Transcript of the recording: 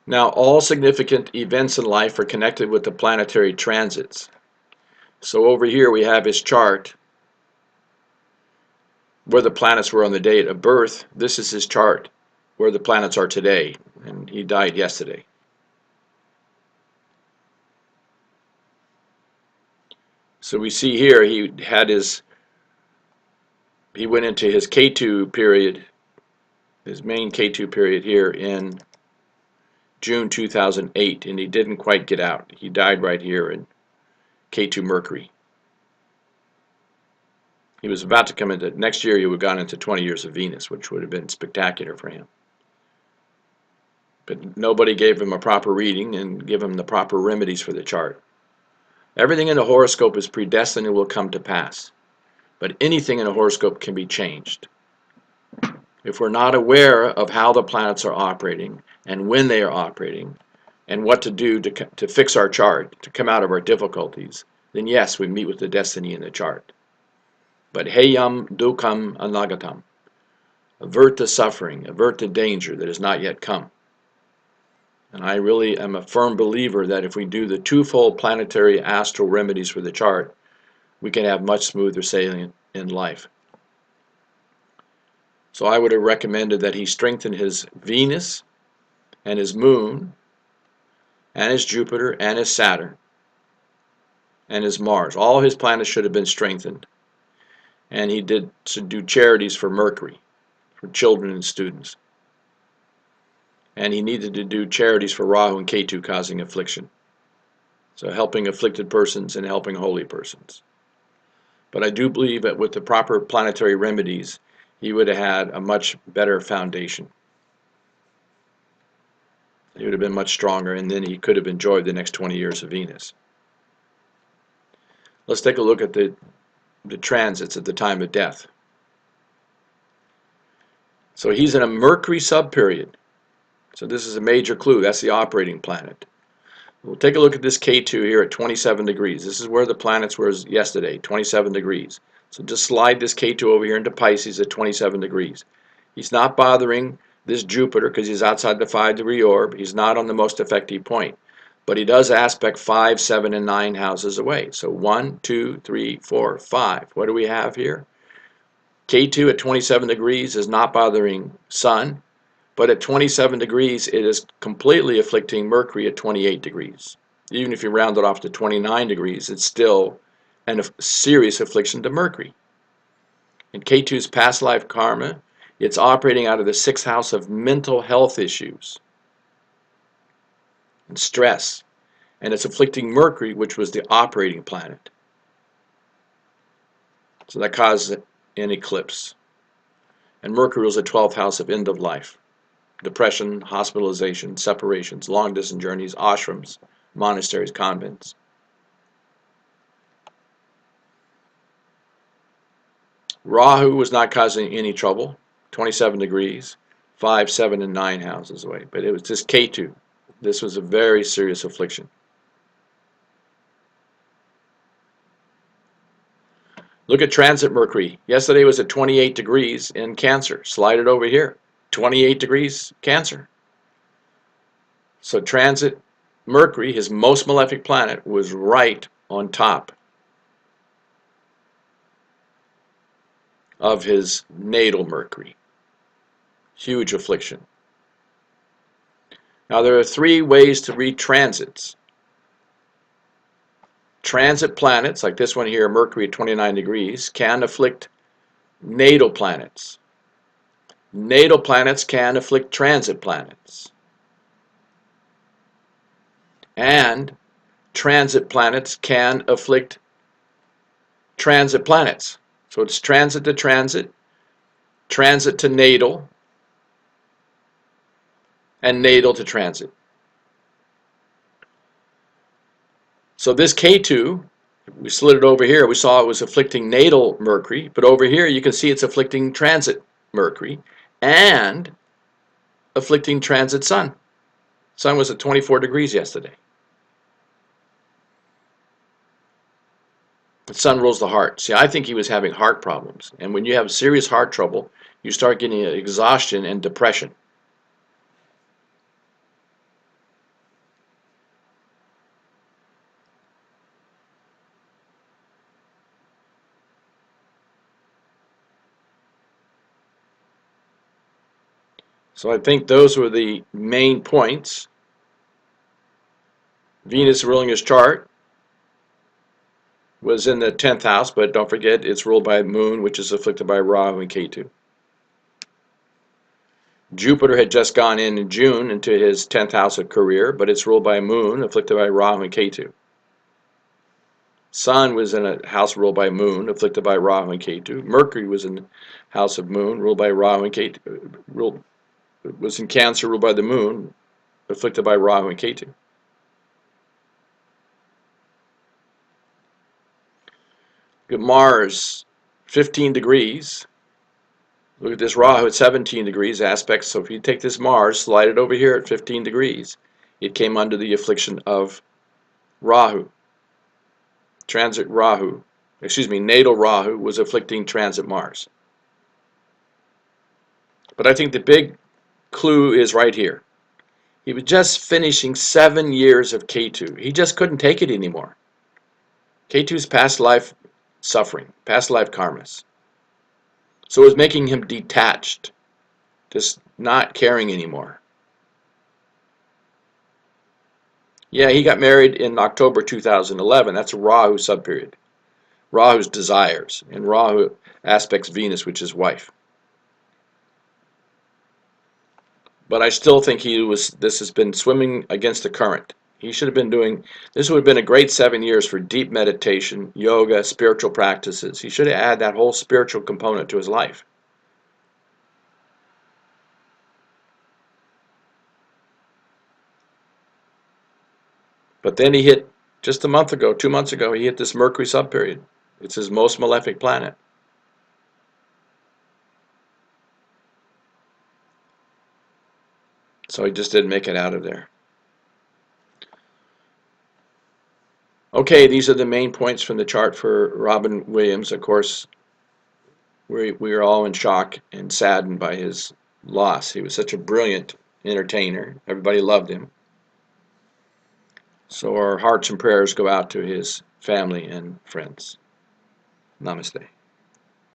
Now, all significant events in life are connected with the planetary transits. So over here we have his chart where the planets were on the date of birth. This is his chart where the planets are today, and he died yesterday. So we see here he went into his K2 period, his main K2 period here in June 2008, and he didn't quite get out. He died right here in K2 Mercury. He was about to come into, next year he would have gone into 20 years of Venus, which would have been spectacular for him. But nobody gave him a proper reading and give him the proper remedies for the chart. Everything in the horoscope is predestined and will come to pass. But anything in a horoscope can be changed. If we're not aware of how the planets are operating and when they are operating and what to do to fix our chart, to come out of our difficulties, then yes, we meet with the destiny in the chart. But heyam dukkam anagatam. Avert the suffering, avert the danger that has not yet come. And I really am a firm believer that if we do the twofold planetary astral remedies for the chart, we can have much smoother sailing in life. So I would have recommended that he strengthen his Venus and his Moon and his Jupiter and his Saturn and his Mars. All his planets should have been strengthened. And he should do charities for Mercury, for children and students. And he needed to do charities for Rahu and Ketu causing affliction. So helping afflicted persons and helping holy persons. But I do believe that with the proper planetary remedies, he would have had a much better foundation. He would have been much stronger, and then he could have enjoyed the next 20 years of Venus. Let's take a look at the transits at the time of death. So he's in a Mercury subperiod. So this is a major clue. That's the operating planet. We'll take a look at this K2 here at 27 degrees. This is where the planets were yesterday, 27 degrees. So just slide this K2 over here into Pisces at 27 degrees. He's not bothering this Jupiter because he's outside the 5-degree orb. He's not on the most effective point. But he does aspect 5, 7, and 9 houses away. So 1, 2, 3, 4, 5. What do we have here? K2 at 27 degrees is not bothering Sun. But at 27 degrees, it is completely afflicting Mercury at 28 degrees. Even if you round it off to 29 degrees, it's still a serious affliction to Mercury. In K2's past life karma, it's operating out of the 6th house of mental health issues and stress. And it's afflicting Mercury, which was the operating planet. So that causes an eclipse. And Mercury was the 12th house of end of life. Depression, hospitalization, separations, long-distance journeys, ashrams, monasteries, convents. Rahu was not causing any trouble, 27 degrees, 5, 7, and 9 houses away. But it was just Ketu. This was a very serious affliction. Look at transit Mercury. Yesterday was at 28 degrees in Cancer. Slide it over here. 28 degrees Cancer. So transit Mercury, his most malefic planet, was right on top of his natal Mercury. Huge affliction. Now there are 3 ways to read transits. Transit planets, like this one here, Mercury at 29 degrees, can afflict natal planets. Natal planets can afflict transit planets. And transit planets can afflict transit planets. So it's transit to transit, transit to natal, and natal to transit. So this K2, we slid it over here, we saw it was afflicting natal Mercury, but over here you can see it's afflicting transit Mercury and afflicting transit Sun. Sun was at 24 degrees yesterday. The Sun rules the heart. See, I think he was having heart problems. And when you have serious heart trouble, you start getting exhaustion and depression. So I think those were the main points. Venus ruling his chart was in the 10th house, but don't forget it's ruled by Moon, which is afflicted by Rahu and Ketu. Jupiter had just gone in June into his 10th house of career, but it's ruled by Moon, afflicted by Rahu and Ketu. Sun was in a house ruled by Moon, afflicted by Rahu and Ketu. Mercury was in the house of Moon, ruled by Rahu and Ketu. Was in Cancer, ruled by the Moon, afflicted by Rahu and Ketu. Look at Mars, 15 degrees. Look at this Rahu at 17 degrees aspect. So if you take this Mars, slide it over here at 15 degrees, it came under the affliction of Rahu. Transit Rahu, natal Rahu was afflicting transit Mars. But I think the big clue is right here. He was just finishing 7 years of Ketu. He just couldn't take it anymore. Ketu's past life suffering, past life karmas. So it was making him detached, just not caring anymore. Yeah, he got married in October 2011. That's a Rahu subperiod. Rahu's desires, and Rahu aspects Venus, which is wife. But I still think this has been swimming against the current. He should have been doing, this would have been a great 7 years for deep meditation, yoga, spiritual practices. He should have added that whole spiritual component to his life. But then he hit, just a month ago, 2 months ago, he hit this Mercury subperiod. It's his most malefic planet. So he just didn't make it out of there. Okay, these are the main points from the chart for Robin Williams. Of course, we are all in shock and saddened by his loss. He was such a brilliant entertainer. Everybody loved him. So our hearts and prayers go out to his family and friends. Namaste.